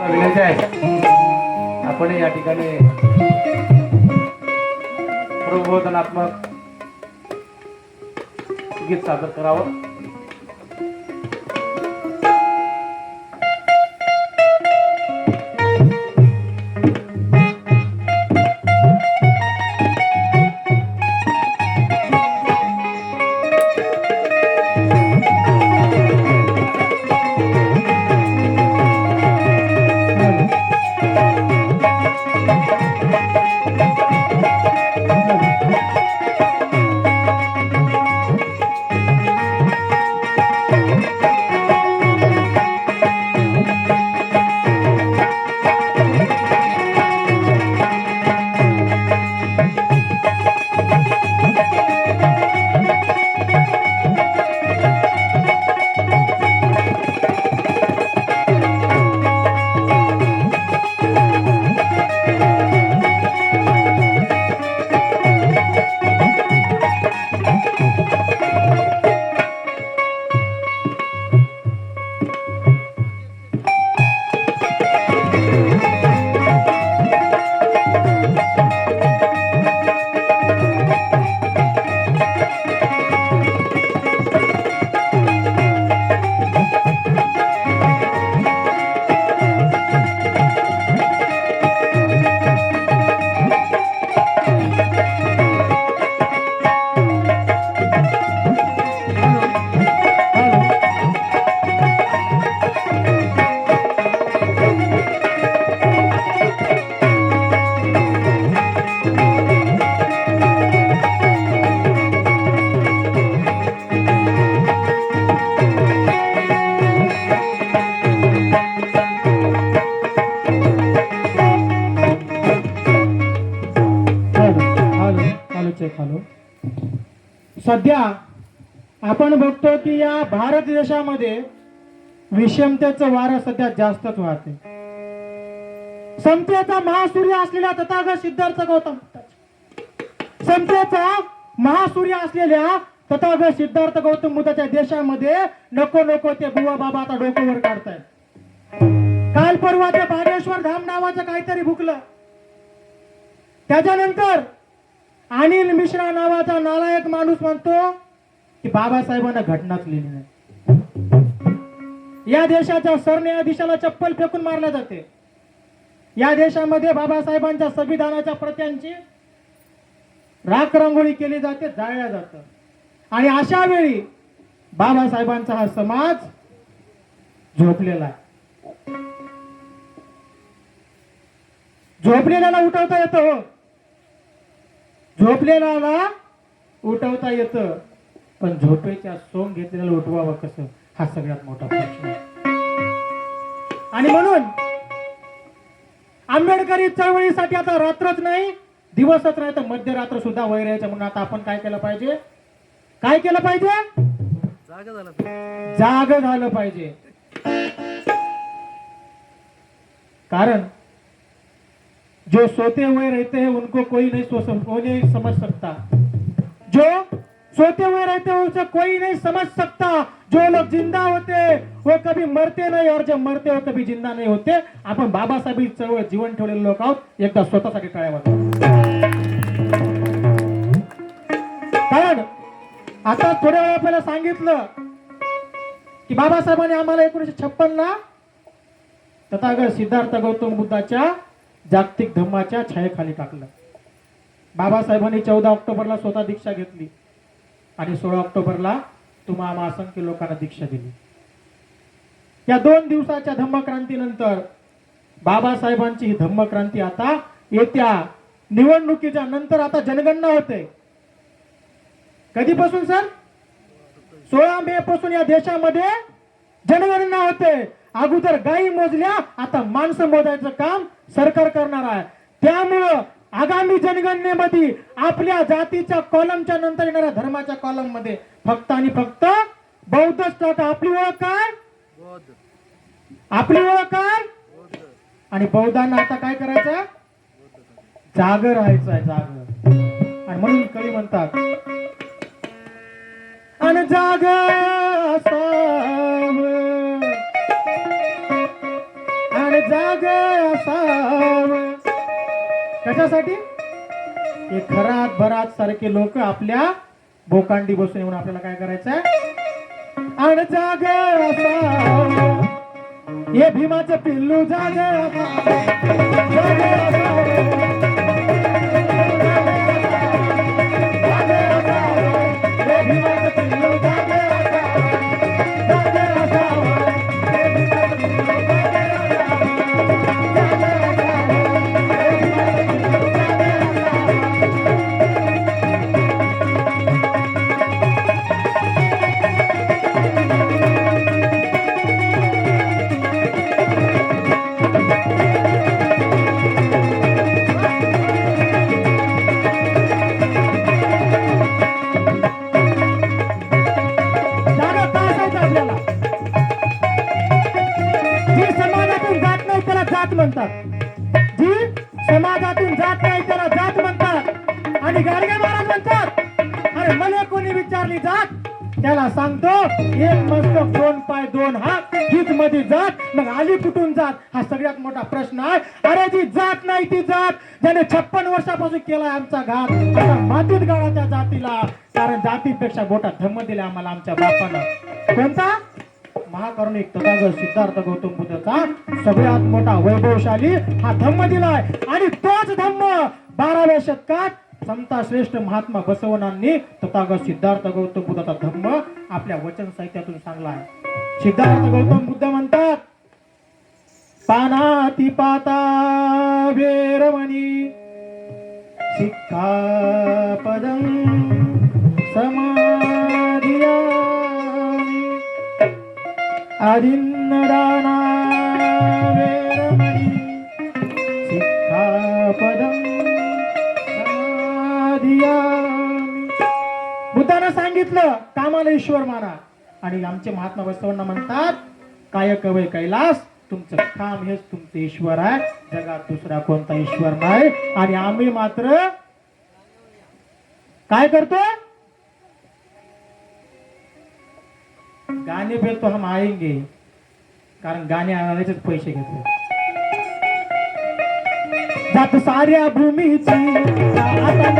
विनंती आहे आपण या ठिकाणी प्रबोधनात्मक गीत सादर करावं. सध्या आपण बघतो की या भारत देशामध्ये विषमतेचं वारं सध्या जास्तच वाहते. समतेचा महासूर्य असलेल्या तथागत सिद्धार्थ गौतम समतेचा महासूर्य असलेल्या तथागत सिद्धार्थ गौतम बुद्धाच्या देशामध्ये नको नको ते बुवा बाबा आता डोकं वर काढतायत. काल परवा ते बागेश्वर धाम नावाचं काहीतरी भुकलं. त्याच्यानंतर अनिल मिश्रा नावाचा नालायक माणूस म्हणतो की बाबासाहेबांना घटनाच लिहिली नाही. या देशाच्या सरन्यायाधीशाला चप्पल फेकून मारल्या जाते. या देशामध्ये बाबासाहेबांच्या संविधानाच्या प्रत्यांची राख रांगोळी केली जाते, जाळल्या जातं. आणि अशा वेळी बाबासाहेबांचा हा समाज झोपलेला आहे. झोपलेल्याला उठवता येतं हो, झोपलेल्याला उठवता येतं, पण झोपेच्या सोंग घेतलेल्याला उठवावं कसं, हा सगळ्यात मोठा प्रश्न आहे. आणि म्हणून आंबेडकरी चळवळीसाठी आता रात्रच नाही दिवसच नाही तर मध्यरात्र सुद्धा वैरायचं. म्हणून आता आपण काय केलं पाहिजे, काय केलं पाहिजे, जाग झालं पाहिजे. कारण जो सोते हुए रहते हैं उनको कोई नहीं समझ सकता. जो सोते हुए रहते हैं उसे कोई नहीं समझ सकता. जो लोग जिंदा होते वो कभी मरते नहीं और जो मरते वो कभी जिंदा नहीं होते. आपण बाबासाहेब चळवळ जीवन ठेवलेले लोक आहोत. एकदा स्वतःसाठी टाळ्या वाजवा. कारण आता थोड्या वेळा पहिला सांगितलं की बाबासाहेबांनी आम्हाला 1956 ला तथागत सिद्धार्थ गौतम बुद्धाच्या जागतिक धम्माच्या छायेखाली टाकलं. बाबासाहेबांनी 14 ऑक्टोबरला स्वतः दीक्षा घेतली आणि 16 ऑक्टोबरला तुम्हा असंख्य लोकांना दीक्षा दिली. या 2 दिवसाच्या धम्मक्रांतीनंतर बाबासाहेबांची ही धम्मक्रांती आता येत्या निवडणुकीच्या नंतर आता जनगणना होते. कधीपासून सर, 16 मे पासून या देशामध्ये जनगणना होते. अगोदर गायी मोजल्या, आता माणसं मोजायचं काम सरकार करणार आहे. त्यामुळं आगामी जनगणनेमध्ये आपल्या जातीच्या कॉलमच्या नंतर येणाऱ्या धर्माच्या कॉलम मध्ये फक्त आणि फक्त बौद्धच टाका. आपली ओळख काय, आपली ओळख काय, आणि बौद्धांना आता काय करायचं, जाग राहायचं आहे, जाग. आणि म्हणून कवी म्हणतात आणि जाग असावं आणि जाग जाग असावं. कशासाठी? हे घरात भरात सारखे लोक आपल्या बोकांडी बसून येऊन आपल्याला काय करायचंय? आणि जाग असावं. हे भीमाचं पिल्लू जाग असावं. जाग असावं. म्हणतात, जी समाजातून जात नाही त्याला जात म्हणतात. आणि गाडगे महाराज म्हणतात, अरे मला कोणी विचारली जात त्याला सांगतो एक मस्तक दोन पाय दोन हात हीच मध्ये जात. मग आली कुठून जात हा सगळ्यात मोठा प्रश्न आहे. अरे जी जात नाही ती जात ज्याने 56 वर्षापासून केलाय आमचा घात, आता मातीत गाळा त्या जातीला. कारण जातीपेक्षा मोठा धम्म दिला आम्हाला आमच्या बापानं. कोणता? महाकरुणिक तथागत सिद्धार्थ गौतम बुद्धाचा सगळ्यात मोठा वैभवशाली हा धम्म दिलाय. आणि तोच धम्म 12व्या शतकात समता श्रेष्ठ महात्मा बसवनांनी तथागत सिद्धार्थ गौतम बुद्धाचा धम्म आपल्या वचन साहित्यातून सांगला आहे. सिद्धार्थ गौतम बुद्ध म्हणतात, पानाती पाता वेरमणी सिक्खापदं समाधियामि आदिन्नदाना वेरमणी सिक्खापदं समाधियामि. बुद्धानं सांगितलं कामाला ईश्वर माना. आणि आमचे महात्मा बसवण्णा म्हणतात, काय कवय कैलास, तुमचं काम हेच तुमचं ईश्वर आहे, जगात दुसरा कोणता ईश्वर नाही. आणि आम्ही मात्र काय करतो? गाणे भेटतो हम आएंगे, कारण गाणे आणायचेच पैसे घेतो. जात साऱ्या भूमीची आता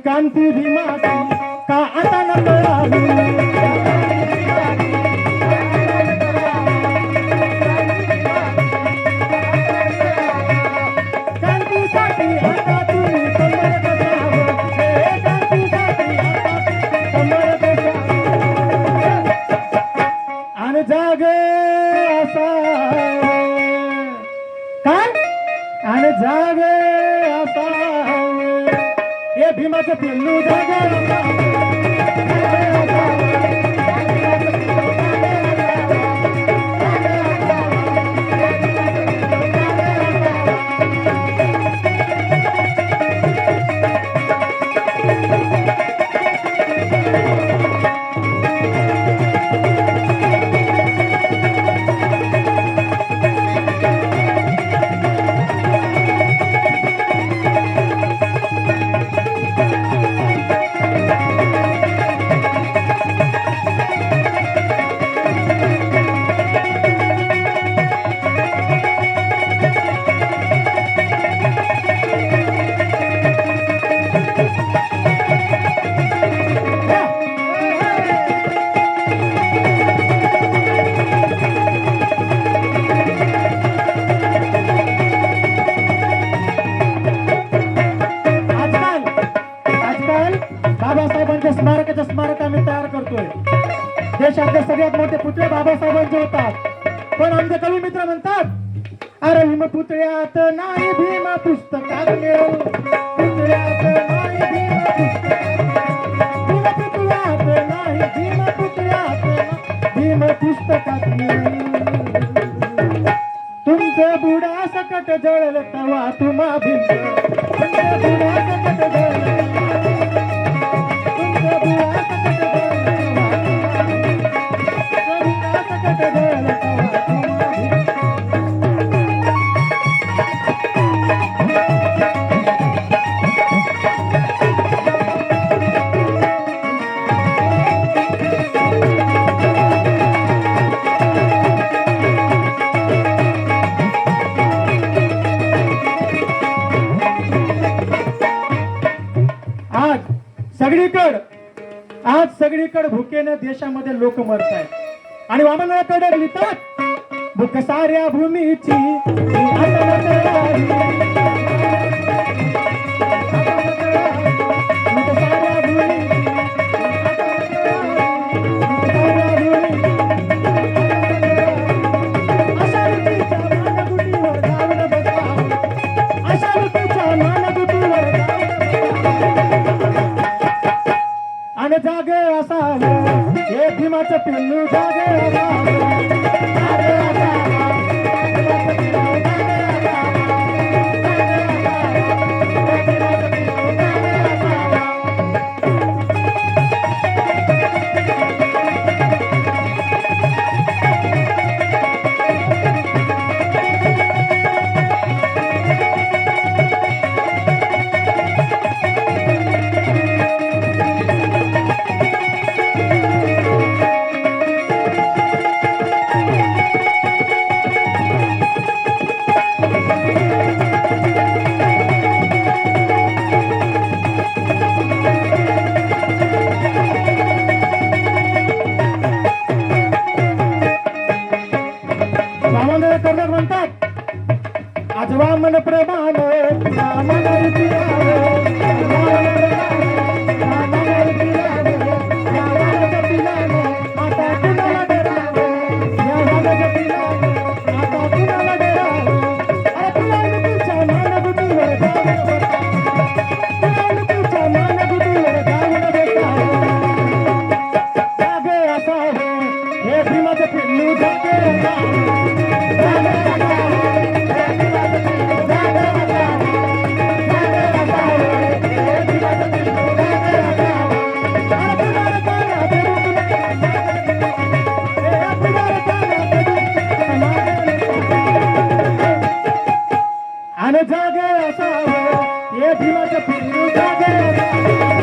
कांती भीमाची का आता न कळावी. कांतीसाठी आता तुम्ही कंबर कसावं, कांतीसाठी आता कंबर कसावं. आणि जाग असावं. काय? आणि जाग असावं. हे भीमाचं पिल्लू जाग असावं. बाबासाहेबांच्या स्मारकाच्या स्मारक आम्ही तयार करतोय. देशातले सगळ्यात मोठे पुतळे बाबासाहेबांचे होतात. पण आमचे कवी मित्र म्हणतात, अरे भीम पुतळ्यात नाही भीम पुस्तकात मिळेल. पुतळ्यात नाही भीम पुतळ्यात नाही भीम पुतळ्यात भीम पुस्तकात मिळेल. तुमचं बुडा सकट जळल तवा तुम्हा भीम. तुमचं बुडा सकट जळल सगळीकडे भुकेने देशामध्ये लोक मरत आहेत आणि वामनाकडे लिहितात भूक साऱ्या भूमीची ही आठवण करावी. भूक साऱ्या भूमीची, अशा ऋतूच्या मानगुटीवर जाऊन बसावं. अशा ऋतूच्या मानगुटीवर आणि जागे असावं हे भीमाचं पिल्लू जागे असावं. जागे असावं, भीमाचं पिल्लू जागे असावं. जागे असावं, हे भीमाचं पिल्लू जागे असावं. वामन कर्णक म्हणतात आज वामन प्रमाण रामाला फिरावे. रामाला फिरावे, रामाच्या पिलाने आता कुणाला डरावे. रामाच्या पिलाने आता कुणाला डरावे. अरे पिलानुकीच्या मानगुटीवर जाऊन बसावं. पिलानुकीच्या मानगुटीवर जाऊन बसावं. जागे असावं हे भीमाचं पिल्लू जागे असावं. आणि जागे असावं हे भीमाचं पिल्लू जागे असावं.